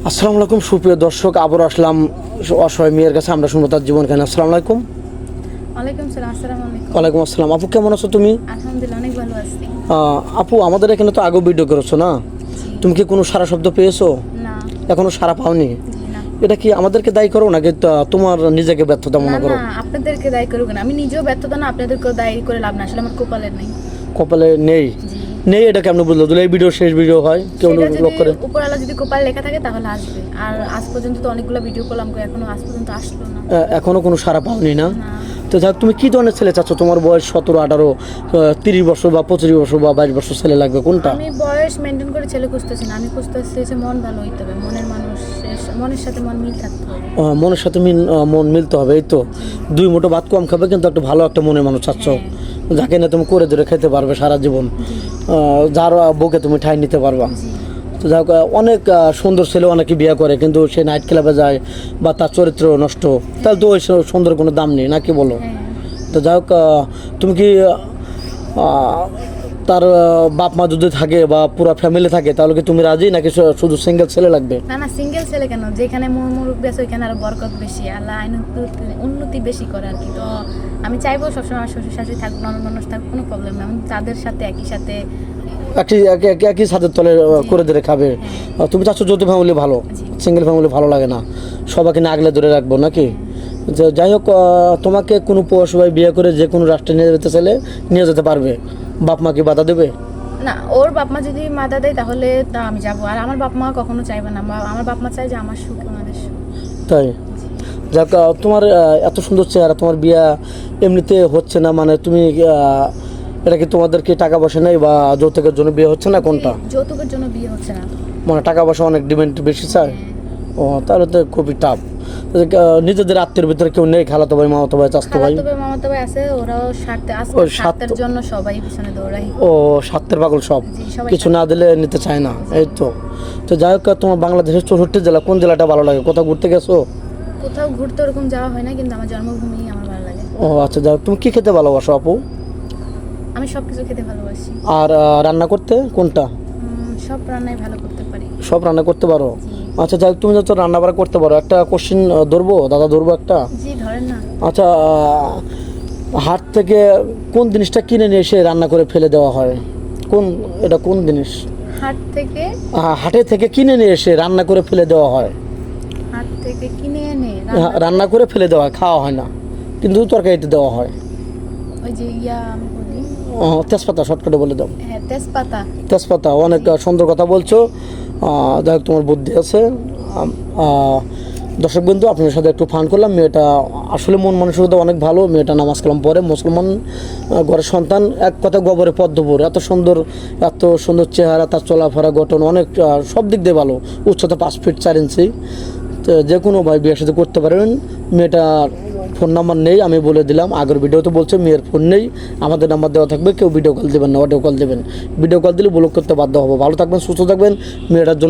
আসসালামু আলাইকুম সুপ্রিয় দর্শক, আবার আসলাম অসহায় মেয়ের কাছে। আমরা শুনবো তার জীবন কাহিনী। আসসালামু আলাইকুম। ওয়ালাইকুম সালাম। আসসালামু আলাইকুম। ওয়ালাইকুম আসসালাম। আপু কেমন আছো তুমি? আলহামদুলিল্লাহ, অনেক ভালো আছি। আপু, আমাদের এখানে তো আগেও ভিডিও করেছো না? তুমি কি কোনো সারা শব্দ পেয়েছো? না। এখনো সারা পাওনি? জি না। এটা কি আমাদেরকে দায়ী করো নাকি তোমার নিজেকে ব্যর্থতা মনে করো? না, আপনাদেরকে দায়ী করব না। আমি নিজেও ব্যর্থতা না, আপনাদেরকেও দায়ী করে লাভ না। আসলে আমার কপালের নাই। কপালে নেই? জি। নেই এটা কেমন বুঝলো? তাহলে এই ভিডিও শেষ ভিডিও হয়, কেউ সেটা ব্লগ করে? যদি উপরওয়ালা যদি কপালে লেখা থাকে তাহলে আসবে। আর আজ পর্যন্ত তো অনেকগুলো ভিডিও করলাম, এখনো আজ পর্যন্ত আসলো না। এখনো কোনো সারা পাওনি না? না। তো যাক, তুমি কি ধরনের ছেলে চাচ্ছ? তোমার বয়স 17, 18, 30 বছর বা 25 বছর বা 22 বছর ছেলে লাগবে কোনটা? আমি বয়স মেনটেন করে ছেলে খুঁজতেছি না। আমি খুঁজতেছি যে মন ভালো হইতে হবে, মনের মনের সাথে মন মিল থাকতে হবে। মনের সাথে মন মিলতে হবে, এই তো। দুই মুঠো ভাত কম খাবে কিন্তু একটা ভালো একটা মনের মানুষ চাচ্ছ, যাকে না তুমি করে ধরে খেতে পারবে সারা জীবন, যার বউকে তুমি ঠাঁই নিতে পারবা। তো যাক, অনেক সুন্দর ছেলে অনেকে বিয়ে করে কিন্তু সে নাইট ক্লাবে যায় বা তার চরিত্র নষ্ট, তাহলে তো ওই সুন্দর কোনো দাম নেই, নাকি বলো? তো যাই হোক, তুমি কি তার বাপ মা যদি থাকে বা পুরো ফ্যামিলি থাকে তাহলে কি তুমি রাজি, নাকি শুধু সিঙ্গেল ছেলে লাগবে? না না, সিঙ্গেল ছেলে কেন? যেখানে মুরব্বী আছে ওইখানে আরো বরকত বেশি, আল্লাহ উন্নতি বেশি করে আর কি। তো আমি চাইবো সবসময় আমার শ্বশুর শাশুড়ি থাকুক, নরম মানুষ থাকুক, কোনো প্রবলেম না। আমি তাদের সাথে একই সাথে একই ছাদের তলে করে ধরে খাবে। তুমি চাচ্ছ যৌথ ফ্যামিলি ভালো, সিঙ্গেল ফ্যামিলি ভালো লাগে না, সবাইকে না আগলে ধরে রাখবো নাকি? যাই হোক, তোমাকে কোনো সবাই বিয়ে করে যে কোনো রাষ্ট্রে নিয়ে যেতে চাইলে নিয়ে যেতে পারবে, বাপ মা কি বাধা দেবে? না, ওর বাপ মা যদি মাদা দেয় তাহলে তা আমি যাবো। আর আমার বাপ মা কখনো চাইবে না। আমার বাপ মা চাই যে আমার সুখ আমাদের সুখ। তাই? যাক, তোমার এত সুন্দর চেহারা, তোমার বিয়ে এমনিতে হচ্ছে না মানে তুমি এটা কি তোমাদের কি টাকা পয়সা নেই বা যৌতুকের জন্য বিয়ে হচ্ছে না, কোনটা? যৌতুকের জন্য বিয়ে হচ্ছে না। মানে টাকা পয়সা অনেক ডিমান্ড বেশি চায়? ও, তাহলে তো খুবই টাফ। নিজেদের আত্মীয়ের ভিতরে কেউ নেই? খালাতো ভাই, মামাতো ভাই, চাচাতো ভাই? খালাতো ভাই মামাতো ভাই আছে, ওরাও স্বার্থের জন্য সবাই পিছনে দৌড়ায়। ও, স্বার্থের পাগল সব, জি, সবাই কিছু না দিলে নিতে চায় না, এই তো। তো যাই হোক, তোমার বাংলাদেশের 64 জেলা কোন জেলাটা ভালো লাগে? কোথাও ঘুরতে গেছো? কোথাও ঘুরতে ওরকম যাওয়া হয় না, কিন্তু আমার জন্মভূমি আমার ভালো লাগে। ও আচ্ছা, যাই হোক, তুমি কি খেতে ভালোবাসো আপু? আমি সবকিছু খেতে ভালোবাসি। আর রান্না করতে কোনটা? সব রান্নাই ভালো করতে পারি। সব রান্না করতে পারো? আচ্ছা, যাই হোক, তুমি যত রান্না বাড়া করতে পারো, একটা কোশ্চেন ধরবো দাদা, ধরবো একটা? জি, ধরেন না। আচ্ছা, হাট থেকে কোন জিনিসটা কিনে নিয়ে এসে রান্না করে ফেলে দেওয়া হয়? এটা কোন জিনিস? হাট থেকে? হাটে থেকে কিনে নিয়ে এসে রান্না করে ফেলে দেওয়া হয়। হাট থেকে কিনে এনে রান্না করে ফেলে দেওয়া হয়, খাওয়া হয় না, কিন্তু তরকারিতে দেওয়া হয়। ওই যে আমি বলি তেজপাতা, শর্টকাটে বলে দাও। হ্যাঁ, তেজপাতা। তেজপাতা, অনেক সুন্দর কথা বলছো। যাই হোক, তোমার বুদ্ধি আছে। দর্শক বন্ধু, আপনার সাথে একটু ফান করলাম। মেয়েটা আসলে মন মানসিকতা অনেক ভালো। মেয়েটা নামাজ কালাম পড়ে, মুসলমান ঘরের সন্তান, এক কথা গোবরে পদ্মপুর। এত সুন্দর চেহারা, তার চলাফেরা, গঠন অনেক সব দিক দিয়ে ভালো। উচ্চতা 5 ফিট 4 ইঞ্চি। তো যে কোনো ভাই বিয়ের সাথে করতে পারবেন। মেয়েটার ফোন নাম্বার নেই, আমি বলে দিলাম। আগের ভিডিওতে বলছে মেয়ের ফোন নেই, আমাদের নাম্বার দেওয়া থাকবে। কেউ ভিডিও কল দেবেন না, অডিও কল দেবেন। ভিডিও কল দিলে ব্লক করতে বাধ্য হবো। ভালো থাকবেন, সুস্থ থাকবেন। মেয়েটার জন্য